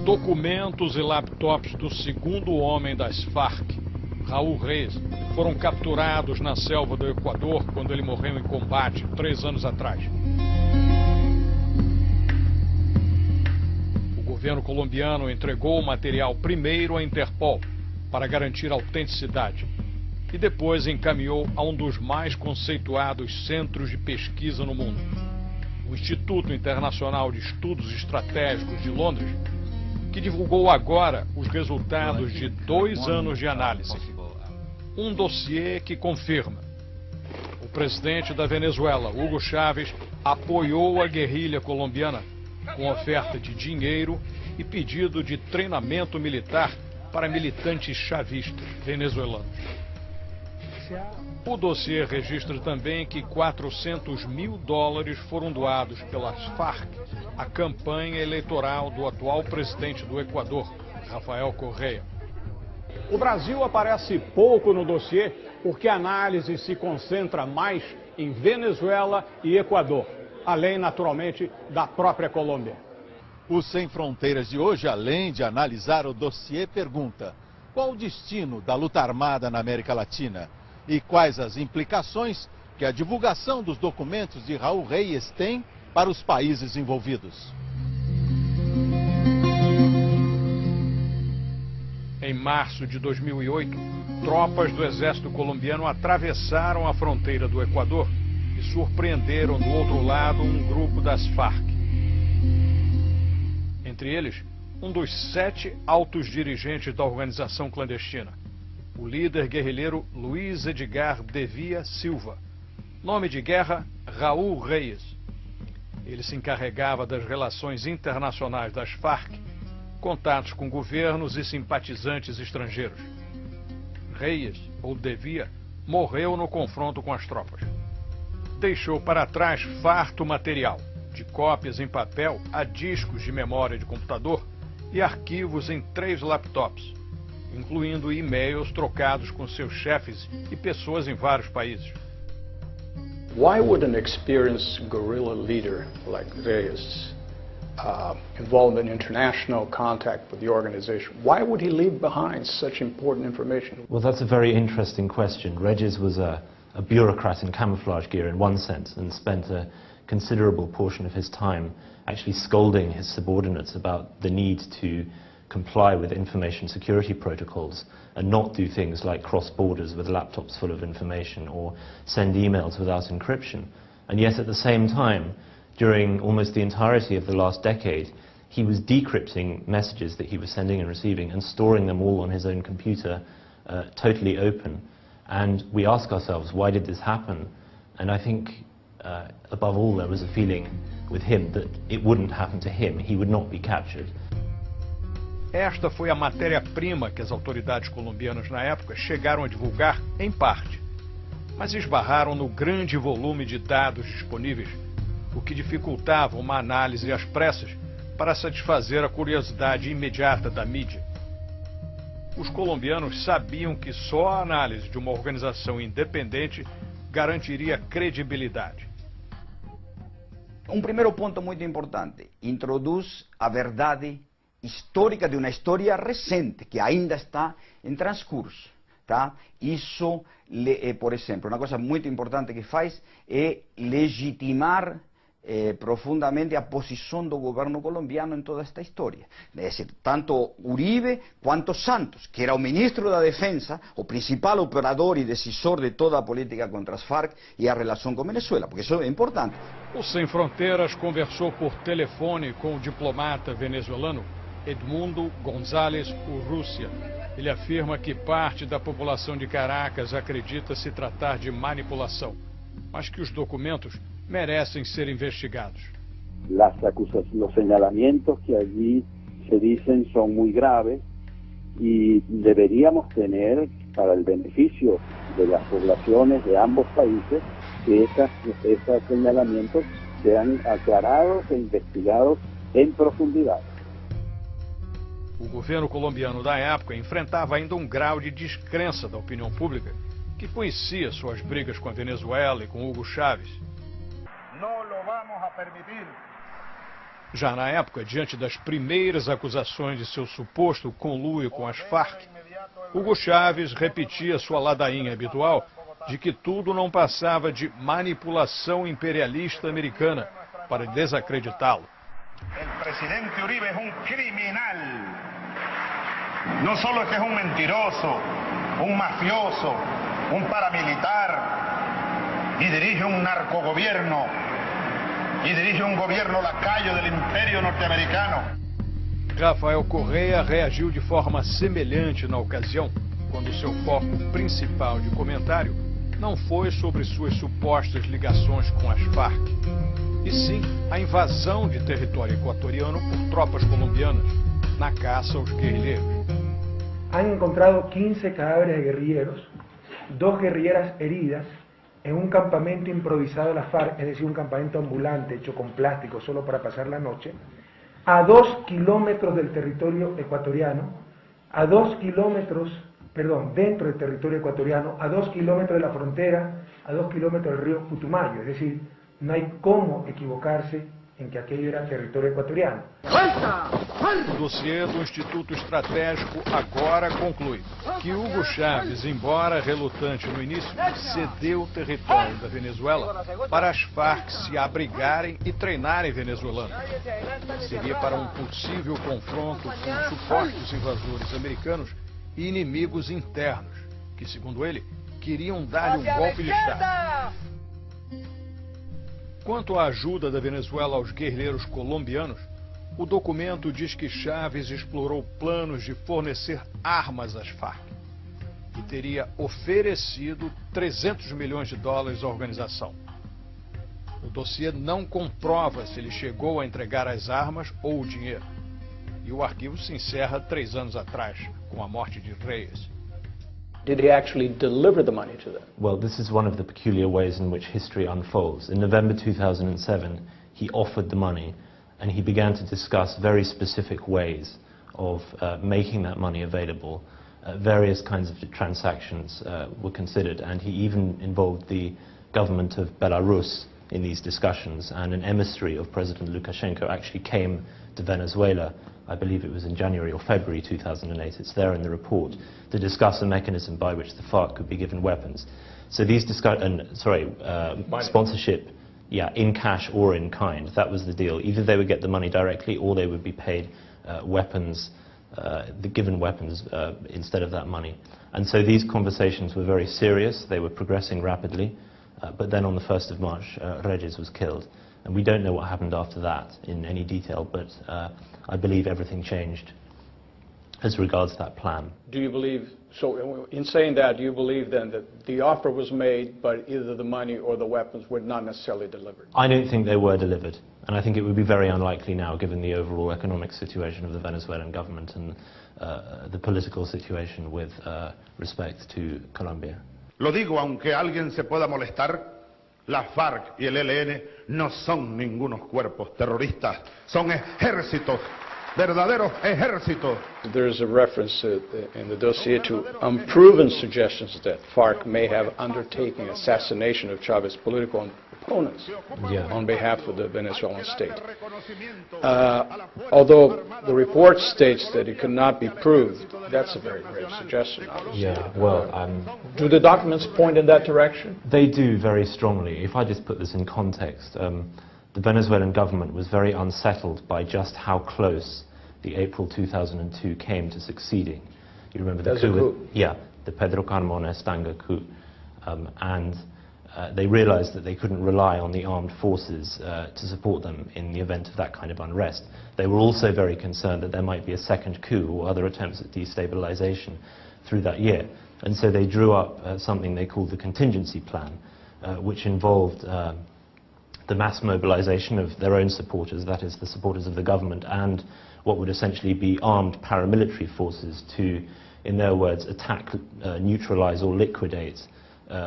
Documentos e laptops do segundo homem das Farc, Raul Reyes, foram capturados na selva do Equador quando ele morreu em combate 3 anos atrás. O governo colombiano entregou o material primeiro à Interpol para garantir a autenticidade e depois encaminhou a um dos mais conceituados centros de pesquisa no mundo, o Instituto Internacional de Estudos Estratégicos de Londres, que divulgou agora os resultados de 2 anos de análise. Um dossiê que confirma: o presidente da Venezuela, Hugo Chávez, apoiou a guerrilha colombiana com oferta de dinheiro e pedido de treinamento militar para militantes chavistas venezuelanos. O dossiê registra também que $400 mil foram doados pelas Farc à campanha eleitoral do atual presidente do Equador, Rafael Correa. O Brasil aparece pouco no dossiê porque a análise se concentra mais em Venezuela e Equador, além, naturalmente, da própria Colômbia. O Sem Fronteiras de hoje, além de analisar o dossiê, pergunta: qual o destino da luta armada na América Latina? E quais as implicações que a divulgação dos documentos de Raul Reyes tem para os países envolvidos? Em março de 2008, tropas do exército colombiano atravessaram a fronteira do Equador e surpreenderam do outro lado um grupo das Farc. Entre eles, um dos 7 altos dirigentes da organização clandestina, o líder guerrilheiro Luiz Edgar Devia Silva, nome de guerra Raul Reyes. Ele se encarregava das relações internacionais das Farc, contatos com governos e simpatizantes estrangeiros. Reyes, ou Devia, morreu no confronto com as tropas. Deixou para trás farto material, de cópias em papel a discos de memória de computador e arquivos em 3 laptops, incluindo e-mails trocados com seus chefes e pessoas em vários países. Why would an experienced guerrilla leader like Reyes, involved in international contact with the organization, why would he leave behind such important information? Well, that's a very interesting question. Reyes was a bureaucrat in camouflage gear in one sense, and spent a considerable portion of his time actually scolding his subordinates about the need to comply with information security protocols and not do things like cross borders with laptops full of information or send emails without encryption. And yet at the same time, during almost the entirety of the last decade, he was decrypting messages that he was sending and receiving and storing them all on his own computer, totally open. And we ask ourselves, why did this happen? And I think, above all, there was a feeling with him that it wouldn't happen to him. He would not be captured. Esta foi a matéria-prima que as autoridades colombianas na época chegaram a divulgar em parte, mas esbarraram no grande volume de dados disponíveis, o que dificultava uma análise às pressas para satisfazer a curiosidade imediata da mídia. Os colombianos sabiam que só a análise de uma organização independente garantiria credibilidade. Um primeiro ponto muito importante: introduz a verdade histórica de uma história recente, que ainda está em transcurso. Tá? Isso, por exemplo, uma coisa muito importante que faz é legitimar profundamente a posição do governo colombiano em toda esta história. É decir, tanto Uribe quanto Santos, que era o ministro da Defensa, o principal operador e decisor de toda a política contra as Farc e a relação com Venezuela, porque isso é importante. O Sem Fronteiras conversou por telefone com o diplomata venezuelano Edmundo González Urrutia. Ele afirma que parte da população de Caracas acredita se tratar de manipulação, mas que os documentos merecem ser investigados. Los señalamientos que allí se dicen son muy graves y deberíamos tener, para el beneficio de las poblaciones de ambos países, que esos señalamientos sean aclarados e investigados en profundidad. O governo colombiano da época enfrentava ainda um grau de descrença da opinião pública, que conhecia suas brigas com a Venezuela e com Hugo Chávez. Não lo vamos a permitir. Já na época, diante das primeiras acusações de seu suposto conluio com as Farc, Hugo Chávez repetia sua ladainha habitual de que tudo não passava de manipulação imperialista americana para desacreditá-lo. O presidente Uribe é um criminal. Não só é que é um mentiroso, um mafioso, um paramilitar e dirige um narcogoverno e dirige um governo lacayo do Império Norte-Americano. Rafael Correa reagiu de forma semelhante na ocasião, quando seu foco principal de comentário não foi sobre suas supostas ligações com as Farc, e sim a invasão de território equatoriano por tropas colombianas na caça aos guerrilheiros. Han encontrado 15 cadáveres de guerrilleros, 2 guerrilleras heridas, en un campamento improvisado de la FARC, es decir, un campamento ambulante hecho con plástico solo para pasar la noche, a 2 kilómetros del territorio ecuatoriano, a 2 kilómetros, perdón, dentro del territorio ecuatoriano, a 2 kilómetros de la frontera, a 2 kilómetros del río Putumayo, es decir, no hay cómo equivocarse en que aquello era territorio ecuatoriano. O dossiê do Instituto Estratégico agora conclui que Hugo Chávez, embora relutante no início, cedeu o território da Venezuela para as Farc se abrigarem e treinarem venezuelanos. Seria para um possível confronto com supostos invasores americanos e inimigos internos, que, segundo ele, queriam dar-lhe um golpe de Estado. Quanto à ajuda da Venezuela aos guerrilheiros colombianos, o documento diz que Chávez explorou planos de fornecer armas às Farc e teria oferecido $300 milhões à organização. O dossiê não comprova se ele chegou a entregar as armas ou o dinheiro. E o arquivo se encerra 3 anos atrás, com a morte de Reyes. Did he actually deliver the money to them? Well, this is one of the peculiar ways in which history unfolds. In November 2007, he offered the money, and he began to discuss very specific ways of making that money available. Various kinds of transactions were considered, and he even involved the government of Belarus in these discussions, and an emissary of President Lukashenko actually came to Venezuela, I believe it was in January or February 2008, it's there in the report, to discuss a mechanism by which the FARC could be given weapons. So these sponsorship, yeah, in cash or in kind, that was the deal. Either they would get the money directly or they would be paid weapons, given weapons instead of that money. And so these conversations were very serious, they were progressing rapidly, but then on the 1st of March, Reyes was killed. And we don't know what happened after that in any detail, but I believe everything changed as regards that plan. Do you believe, so in saying that, do you believe then that the offer was made, but either the money or the weapons were not necessarily delivered? I don't think they were delivered, and I think it would be very unlikely now, given the overall economic situation of the Venezuelan government and the political situation with respect to Colombia. Lo digo aunque alguien se pueda molestar, la FARC y el ELN no son ningunos cuerpos terroristas, son ejércitos, verdaderos ejércitos. There is a reference in the dossier to unproven suggestions that FARC may have undertaken assassination of Chavez's political opponents on behalf of the Venezuelan state. Although the report states that it could not be proved, that's a very grave suggestion, obviously. Yeah, well, do the documents point in that direction? They do very strongly. If I just put this in context, the Venezuelan government was very unsettled by just how close the April 2002 came to succeeding. You remember the coup? Yeah, the Pedro Carmona Estanga coup. And they realized that they couldn't rely on the armed forces to support them in the event of that kind of unrest. They were also very concerned that there might be a second coup or other attempts at destabilization through that year. And so they drew up something they called the contingency plan, which involved the mass mobilization of their own supporters, that is, the supporters of the government, and what would essentially be armed paramilitary forces to, in their words, attack, neutralize or liquidate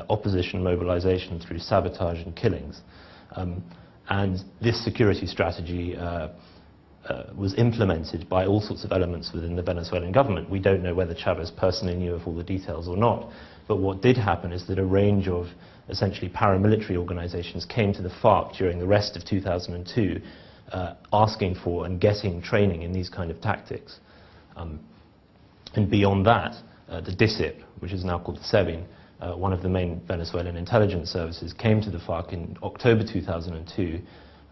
opposition mobilization through sabotage and killings. And this security strategy was implemented by all sorts of elements within the Venezuelan government. We don't know whether Chavez personally knew of all the details or not, but what did happen is that a range of essentially paramilitary organizations came to the FARC during the rest of 2002 asking for and getting training in these kind of tactics. And beyond that, the DICIP, which is now called SEBIN, one of the main Venezuelan intelligence services, came to the FARC in October 2002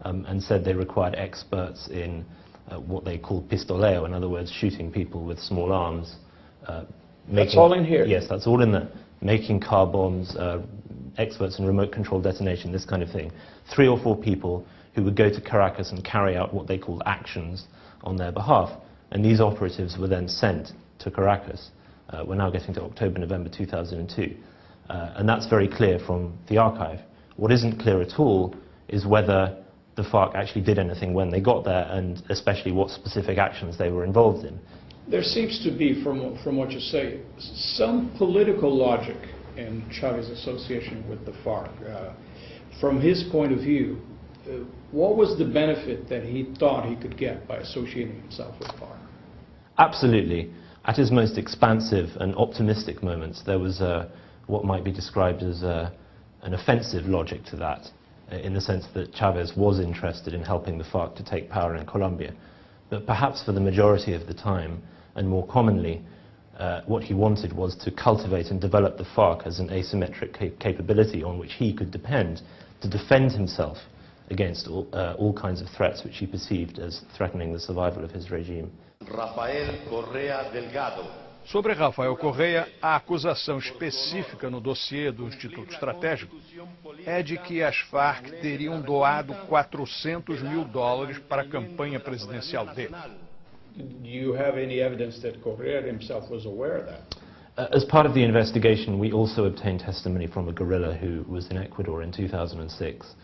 and said they required experts in what they call pistoleo, in other words, shooting people with small arms. That's all in here? Yes, that's all in there. Making car bombs, experts in remote control detonation, this kind of thing. 3 or 4 people who would go to Caracas and carry out what they called actions on their behalf. And these operatives were then sent to Caracas. We're now getting to October, November 2002. And that's very clear from the archive. What isn't clear at all is whether the FARC actually did anything when they got there, and especially what specific actions they were involved in. There seems to be, from what you say, some political logic in Chávez's association with the FARC. From his point of view, what was the benefit that he thought he could get by associating himself with FARC? Absolutely. At his most expansive and optimistic moments, there was what might be described as an offensive logic to that, in the sense that Chávez was interested in helping the FARC to take power in Colombia. But perhaps for the majority of the time, and more commonly, what he wanted was to cultivate and develop the FARC as an asymmetric capability on which he could depend to defend himself against all kinds of threats which he perceived as threatening the survival of his regime. Rafael Correa Delgado. Sobre Rafael Correa, a acusação específica no dossiê do Instituto Estratégico é de que as Farc teriam doado $400 mil para a campanha presidencial dele. Do you have any evidence that Correa himself was aware of that? As part of the investigation, we also obtained testimony from a guerrilla who was in Ecuador in 2006.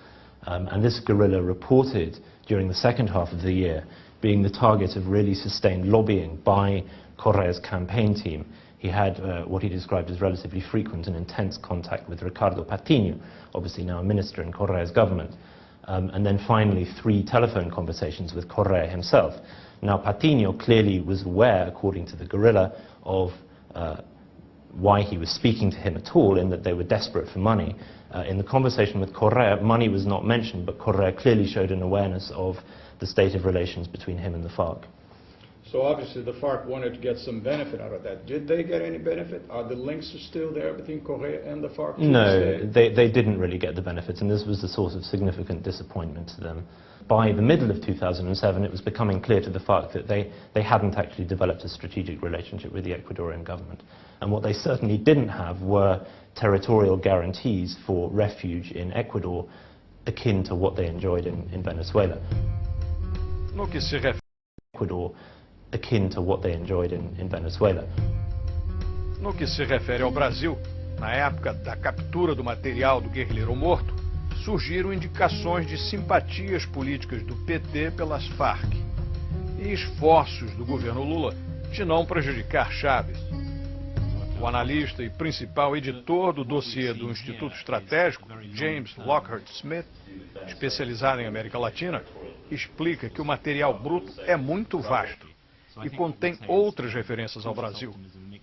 And this guerrilla reported during the second half of the year being the target of really sustained lobbying by Correa's campaign team. He had what he described as relatively frequent and intense contact with Ricardo Patiño, obviously now a minister in Correa's government. And then finally 3 telephone conversations with Correa himself. Now Patiño clearly was aware, according to the guerrilla, of why he was speaking to him at all, in that they were desperate for money. In the conversation with Correa, money was not mentioned, but Correa clearly showed an awareness of the state of relations between him and the FARC. So obviously the FARC wanted to get some benefit out of that. Did they get any benefit? Are the links still there between Correa and the FARC? No, they didn't really get the benefit, and this was the source of significant disappointment to them. By the middle of 2007, it was becoming clear to the FARC that they hadn't actually developed a strategic relationship with the Ecuadorian government. And what they certainly didn't have were territorial guarantees for refuge in Ecuador akin to what they enjoyed in Venezuela. No que se refere Ecuador akin to what they enjoyed in Venezuela. No que se refere ao Brasil, na época da captura do material do guerrilheiro morto, surgiram indicações de simpatias políticas do PT pelas Farc e esforços do governo Lula de não prejudicar Chávez. O analista e principal editor do dossiê do Instituto Estratégico, James Lockhart Smith, especializado em América Latina, explica que o material bruto é muito vasto e contém outras referências ao Brasil,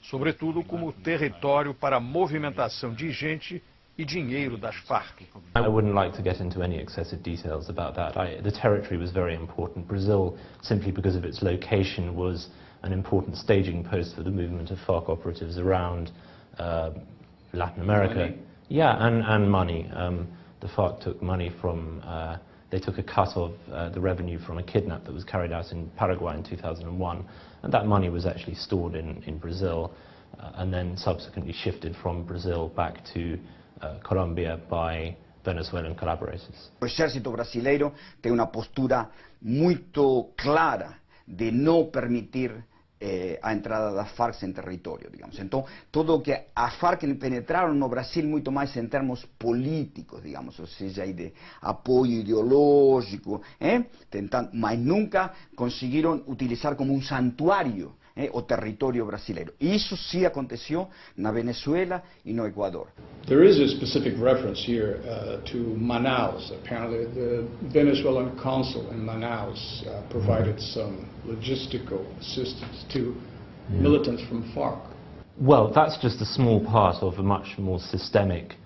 sobretudo como território para a movimentação de gente e dinheiro das Farc. I wouldn't like to get into any excessive details about that. The territory was very important. Brazil, simply because of its location, was an important staging post for the movement of FARC operatives around Latin America. Money. Yeah, and money. The FARC took money from, they took a cut of the revenue from a kidnap that was carried out in Paraguay in 2001, and that money was actually stored in Brazil, and then subsequently shifted from Brazil back to Colombia by Venezuelan collaborators. O exército brasileiro tem uma postura muito clara de não permitir a entrada das Farc em território, digamos. Então, tudo que a Farc penetraram no Brasil muito mais em termos políticos, digamos, ou seja, de apoio ideológico, tentando, mas nunca conseguiram utilizar como santuário o território brasileiro. E isso sim aconteceu na Venezuela e no Equador. There is a specific reference here to Manaus. Apparently the Venezuelan consul in Manaus provided some logistical assistance to militants from FARC. Well, that's just a small part of a much more systemic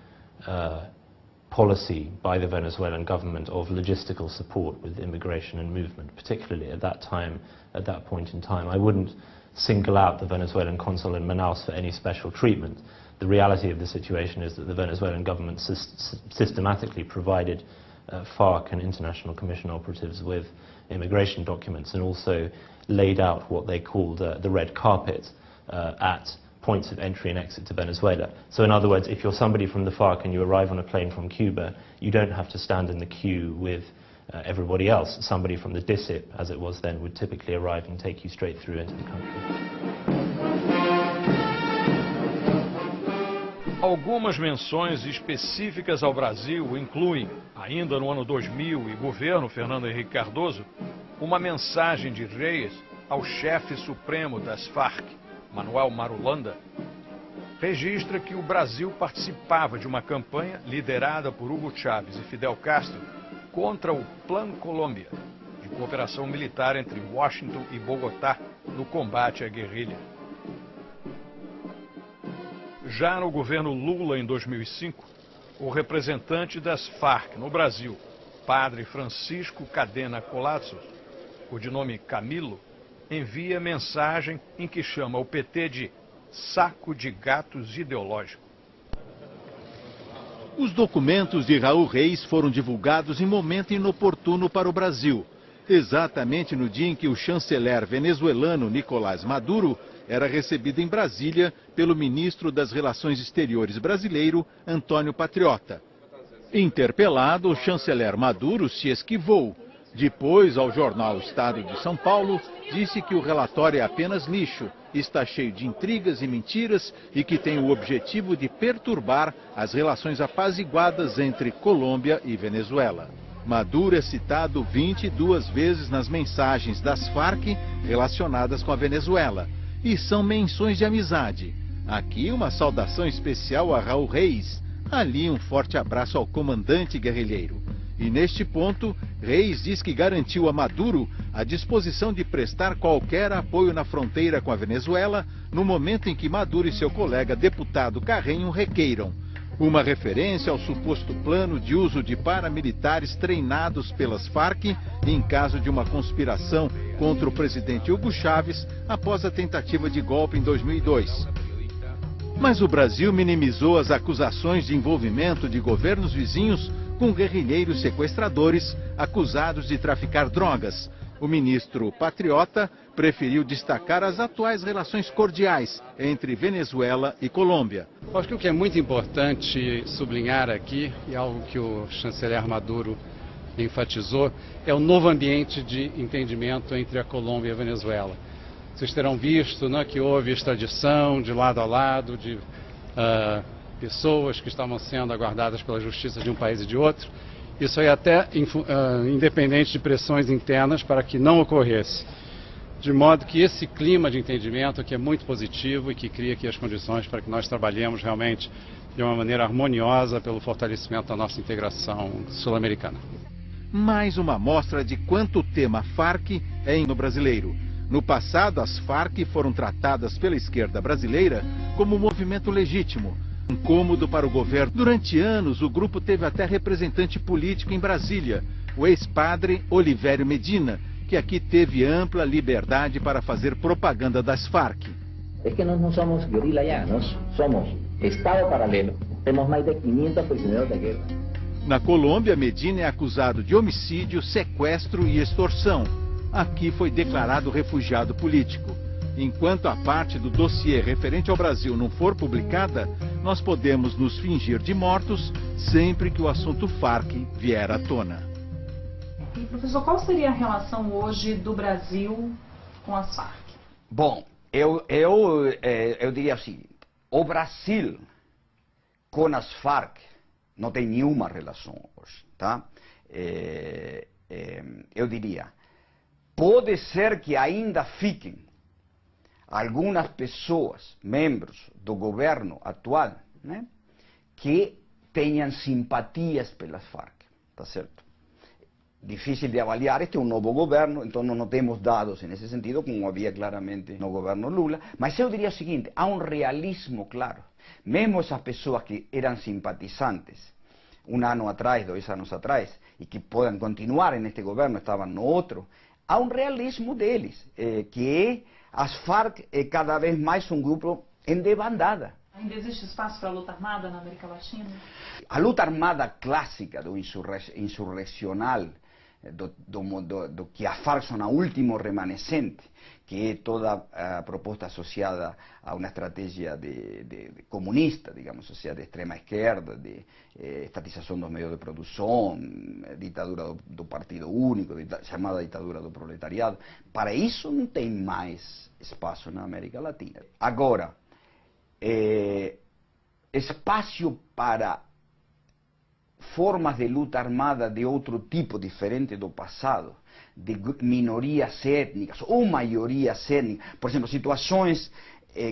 policy by the Venezuelan government of logistical support with immigration and movement, particularly at that time, at that point in time. I wouldn't single out the Venezuelan consul in Manaus for any special treatment. The reality of the situation is that the Venezuelan government systematically provided FARC and International Commission operatives with immigration documents and also laid out what they called the red carpet at points of entry and exit to Venezuela. So in other words, if you're somebody from the FARC and you arrive on a plane from Cuba, you don't have to stand in the queue with everybody else. Somebody from the DICIP, as it was then, would typically arrive and take you straight through into the country. Algumas menções específicas ao Brasil incluem, ainda no ano 2000 e governo Fernando Henrique Cardoso, uma mensagem de Reyes ao chefe supremo das FARC, Manuel Marulanda. Registra que o Brasil participava de uma campanha liderada por Hugo Chávez e Fidel Castro contra o Plan Colômbia, de cooperação militar entre Washington e Bogotá no combate à guerrilha. Já no governo Lula, em 2005, o representante das FARC no Brasil, padre Francisco Cadena Colasso, codinome Camilo, envia mensagem em que chama o PT de saco de gatos ideológico. Os documentos de Raul Reis foram divulgados em momento inoportuno para o Brasil, exatamente no dia em que o chanceler venezuelano Nicolás Maduro era recebido em Brasília pelo ministro das Relações Exteriores brasileiro, Antônio Patriota. Interpelado, o chanceler Maduro se esquivou. Depois, ao jornal Estado de São Paulo, disse que o relatório é apenas lixo, está cheio de intrigas e mentiras e que tem o objetivo de perturbar as relações apaziguadas entre Colômbia e Venezuela. Maduro é citado 22 vezes nas mensagens das FARC relacionadas com a Venezuela. E são menções de amizade. Aqui uma saudação especial a Raul Reis, ali um forte abraço ao comandante guerrilheiro. E neste ponto, Reis diz que garantiu a Maduro a disposição de prestar qualquer apoio na fronteira com a Venezuela no momento em que Maduro e seu colega deputado Carreño requeiram. Uma referência ao suposto plano de uso de paramilitares treinados pelas FARC em caso de uma conspiração contra o presidente Hugo Chávez após a tentativa de golpe em 2002. Mas o Brasil minimizou as acusações de envolvimento de governos vizinhos com guerrilheiros sequestradores acusados de traficar drogas. O ministro Patriota preferiu destacar as atuais relações cordiais entre Venezuela e Colômbia. Acho que o que é muito importante sublinhar aqui, e algo que o chanceler Maduro enfatizou, é o novo ambiente de entendimento entre a Colômbia e a Venezuela. Vocês terão visto, né, que houve extradição de lado a lado de pessoas que estavam sendo aguardadas pela justiça de um país e de outro. Isso aí até independente de pressões internas para que não ocorresse. De modo que esse clima de entendimento aqui é muito positivo e que cria aqui as condições para que nós trabalhemos realmente de uma maneira harmoniosa pelo fortalecimento da nossa integração sul-americana. Mais uma amostra de quanto o tema FARC é no brasileiro. No passado, as FARC foram tratadas pela esquerda brasileira como um movimento legítimo, incômodo para o governo. Durante anos, o grupo teve até representante político em Brasília, o ex-padre Olivério Medina, que aqui teve ampla liberdade para fazer propaganda das FARC. É que nós não somos guerrilha já, nós somos Estado paralelo. Temos mais de 500 prisioneiros de guerra. Na Colômbia, Medina é acusado de homicídio, sequestro e extorsão. Aqui foi declarado refugiado político. Enquanto a parte do dossiê referente ao Brasil não for publicada, nós podemos nos fingir de mortos sempre que o assunto FARC vier à tona. E, professor, qual seria a relação hoje do Brasil com as FARC? Bom, eu diria assim, o Brasil com as FARC não tem nenhuma relação hoje, tá? Eu diria, pode ser que ainda fiquem algumas pessoas, membros do governo atual, né, que tenham simpatias pelas FARC, tá certo? Difícil de avaliar, este é um novo governo, então não temos dados nesse sentido, como havia claramente no governo Lula, mas eu diria o seguinte, há um realismo claro, mesmo essas pessoas que eram simpatizantes un ano atrás, 2 anos atrás, e que podem continuar neste governo, estavam no outro, há um realismo deles, que as Farc é cada vez mais um grupo em debandada. Ainda existe espaço para a luta armada na América Latina? A luta armada clássica do insurrecional, do que a Farc são a último remanescente, que é toda a proposta associada a uma estratégia de comunista, digamos, ou seja, de extrema esquerda, de estatização dos meios de produção, ditadura do partido único, chamada ditadura do proletariado. Para isso não tem mais espaço na América Latina. Agora, espaço para formas de luta armada de outro tipo, diferente do passado, de minorias étnicas ou maiorias étnicas, por exemplo, situações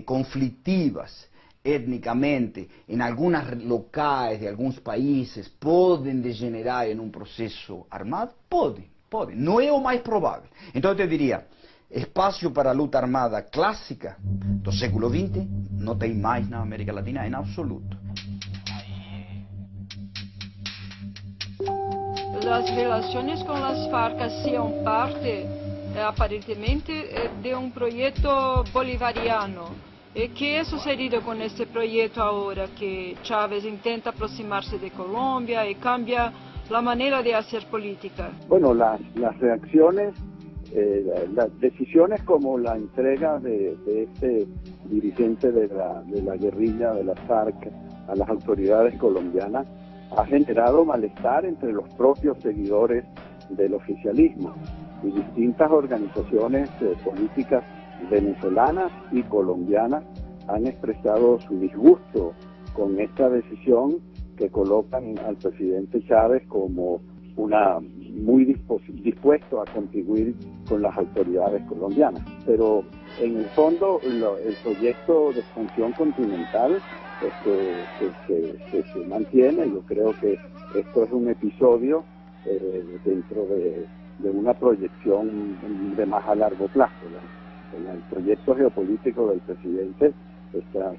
conflitivas etnicamente em alguns locais de alguns países podem degenerar em um processo armado? Pode, não é o mais provável. Então eu te diria, espaço para a luta armada clássica do século XX não tem mais na América Latina em absoluto. Las relaciones con las FARC hacían parte, aparentemente, de un proyecto bolivariano. ¿Qué ha sucedido con este proyecto ahora que Chávez intenta aproximarse de Colombia y cambia la manera de hacer política? Bueno, las reacciones, las decisiones como la entrega de este dirigente de la guerrilla de las FARC a las autoridades colombianas ha generado malestar entre los propios seguidores del oficialismo, y distintas organizaciones políticas venezolanas y colombianas han expresado su disgusto con esta decisión que colocan al presidente Chávez como muy dispuesto a contribuir con las autoridades colombianas. Pero en el fondo el proyecto de expansión continental se mantiene. Yo creo que esto es un episodio dentro de una proyección de más a largo plazo. El proyecto geopolítico del presidente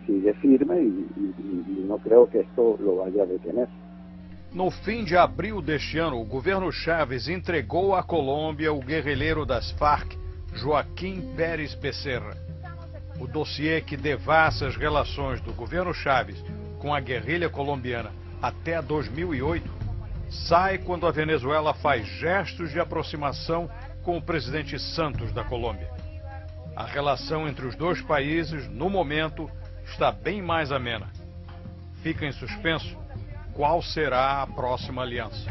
sigue firme y no creo que esto lo vaya a detener. No fim de abril deste ano, o governo Chávez entregou à Colômbia o guerrilheiro das Farc, Joaquim Pérez Becerra. O dossiê que devassa as relações do governo Chávez com a guerrilha colombiana até 2008 sai quando a Venezuela faz gestos de aproximação com o presidente Santos da Colômbia. A relação entre os dois países, no momento, está bem mais amena. Fica em suspenso qual será a próxima aliança.